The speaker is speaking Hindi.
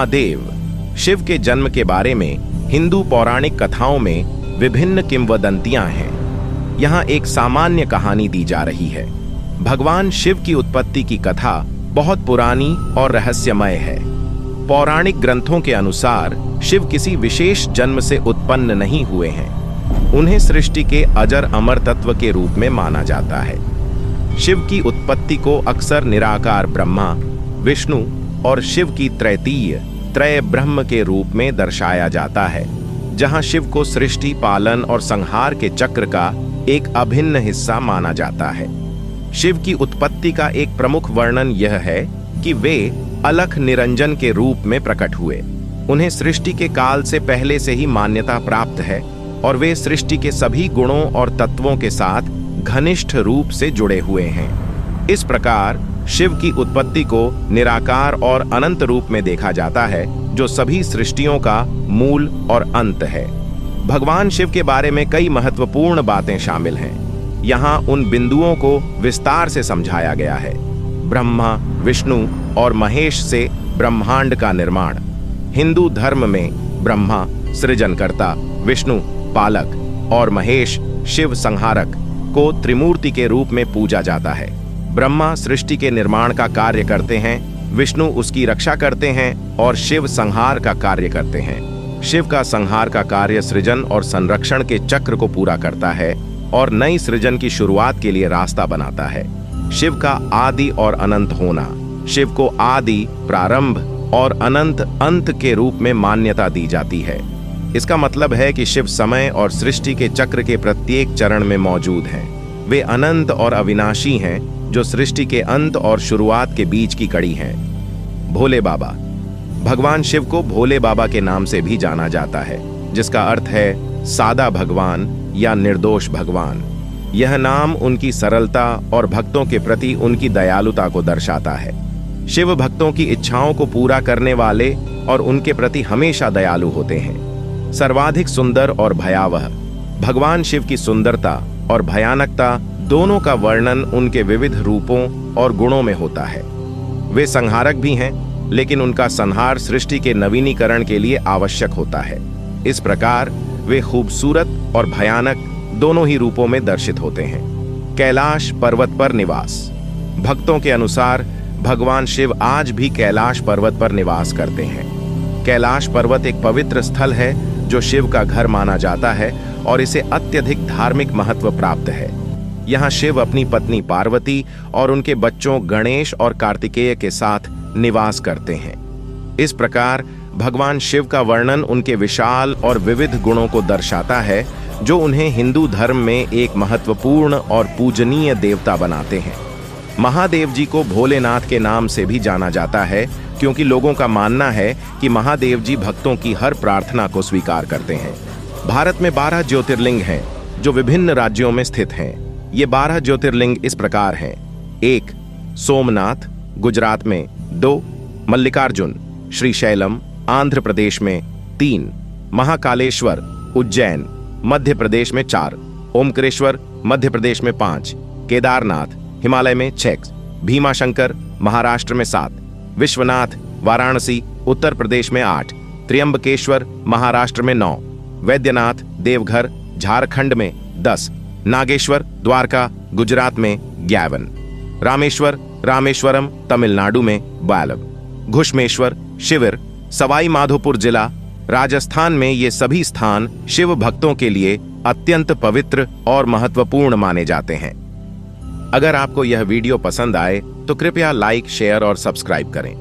महादेव। शिव के जन्म के बारे में हिंदू पौराणिक कथाओं में विभिन्न किंवदंतियां हैं। यहाँ एक सामान्य कहानी दी जा रही है। भगवान शिव की उत्पत्ति की कथा बहुत पुरानी और रहस्यमय है। पौराणिक ग्रंथों के अनुसार शिव किसी विशेष जन्म से उत्पन्न नहीं हुए हैं। उन्हें सृष्टि के अजर अमर तत्व के रूप में माना जाता है। शिव की उत्पत्ति को अक्सर निराकार ब्रह्मा, विष्णु और शिव की त्रय ब्रह्म के रूप में दर्शाया जाता है, जहां शिव को सृष्टि, पालन और संहार के चक्र का एक अभिन्न हिस्सा माना जाता है। शिव की उत्पत्ति का एक प्रमुख वर्णन यह है कि वे अलख निरंजन के रूप में प्रकट हुए। उन्हें सृष्टि के काल से पहले से ही मान्यता प्राप्त है और वे सृष्टि के सभी गुणों और तत्वों के साथ घनिष्ठ रूप से जुड़े हुए हैं। इस प्रकार शिव की उत्पत्ति को निराकार और अनंत रूप में देखा जाता है, जो सभी सृष्टियों का मूल और अंत है। भगवान शिव के बारे में कई महत्वपूर्ण बातें शामिल हैं। यहाँ उन बिंदुओं को विस्तार से समझाया गया है। ब्रह्मा, विष्णु और महेश से ब्रह्मांड का निर्माण। हिंदू धर्म में ब्रह्मा सृजनकर्ता, विष्णु पालक और महेश शिव संहारक को त्रिमूर्ति के रूप में पूजा जाता है। ब्रह्मा सृष्टि के निर्माण का कार्य करते हैं, विष्णु उसकी रक्षा करते हैं और शिव संहार का कार्य करते हैं। शिव का संहार का कार्य सृजन और संरक्षण के चक्र को पूरा करता है और नई सृजन की शुरुआत के लिए रास्ता बनाता है। शिव का आदि और अनंत होना। शिव को आदि, प्रारंभ और अनंत अंत के रूप में मान्यता दी जाती है। इसका मतलब है कि शिव समय और सृष्टि के चक्र के प्रत्येक चरण में मौजूद हैं। वे अनंत और अविनाशी हैं, जो सृष्टि के अंत और शुरुआत के बीच की कड़ी हैं। भोले बाबा। भगवान शिव को भोले बाबा के नाम से भी जाना जाता है, जिसका अर्थ है सादा भगवान या निर्दोष भगवान। यह नाम उनकी सरलता और भक्तों के प्रति उनकी दयालुता को दर्शाता है। शिव भक्तों की इच्छाओं को पूरा करने वाले और उनके प्रति हमेशा दयालु होते हैं। सर्वाधिक सुंदर और भयावह। भगवान शिव की सुंदरता और भयानकता दोनों का वर्णन उनके विविध रूपों और गुणों में होता है। वे संहारक भी हैं, लेकिन उनका संहार सृष्टि के नवीनीकरण के लिए आवश्यक होता है। इस प्रकार वे खूबसूरत और भयानक दोनों ही रूपों में दर्शित होते हैं। कैलाश पर्वत पर निवास। भक्तों के अनुसार भगवान शिव आज भी कैलाश पर्वत पर निवास करते हैं। कैलाश पर्वत एक पवित्र स्थल है जो शिव का घर माना जाता है और इसे अत्यधिक धार्मिक महत्व प्राप्त है। यहाँ शिव अपनी पत्नी पार्वती और उनके बच्चों गणेश और कार्तिकेय के साथ निवास करते हैं। इस प्रकार भगवान शिव का वर्णन उनके विशाल और विविध गुणों को दर्शाता है, जो उन्हें हिंदू धर्म में एक महत्वपूर्ण और पूजनीय देवता बनाते हैं। महादेव जी को भोलेनाथ के नाम से भी जाना जाता है, क्योंकि लोगों का मानना है कि महादेव जी भक्तों की हर प्रार्थना को स्वीकार करते हैं। भारत में 12 ज्योतिर्लिंग हैं, जो विभिन्न राज्यों में स्थित हैं। ये 12 ज्योतिर्लिंग इस प्रकार हैं: 1 सोमनाथ गुजरात में, 2 मल्लिकार्जुन श्रीशैलम आंध्र प्रदेश में, 3 महाकालेश्वर उज्जैन मध्य प्रदेश में, 4 ओमकारेश्वर मध्य प्रदेश में, 5 केदारनाथ हिमालय में, 6 भीमाशंकर महाराष्ट्र में, 7 विश्वनाथ वाराणसी उत्तर प्रदेश में, 8 त्र्यंबकेश्वर महाराष्ट्र में, 9 वैद्यनाथ देवघर झारखंड में, 10 नागेश्वर द्वारका गुजरात में, 11 रामेश्वर रामेश्वरम तमिलनाडु में, 12 घुश्मेश्वर शिविर सवाई माधोपुर जिला राजस्थान में। ये सभी स्थान शिव भक्तों के लिए अत्यंत पवित्र और महत्वपूर्ण माने जाते हैं। अगर आपको यह वीडियो पसंद आए तो कृपया लाइक, शेयर और सब्सक्राइब करें।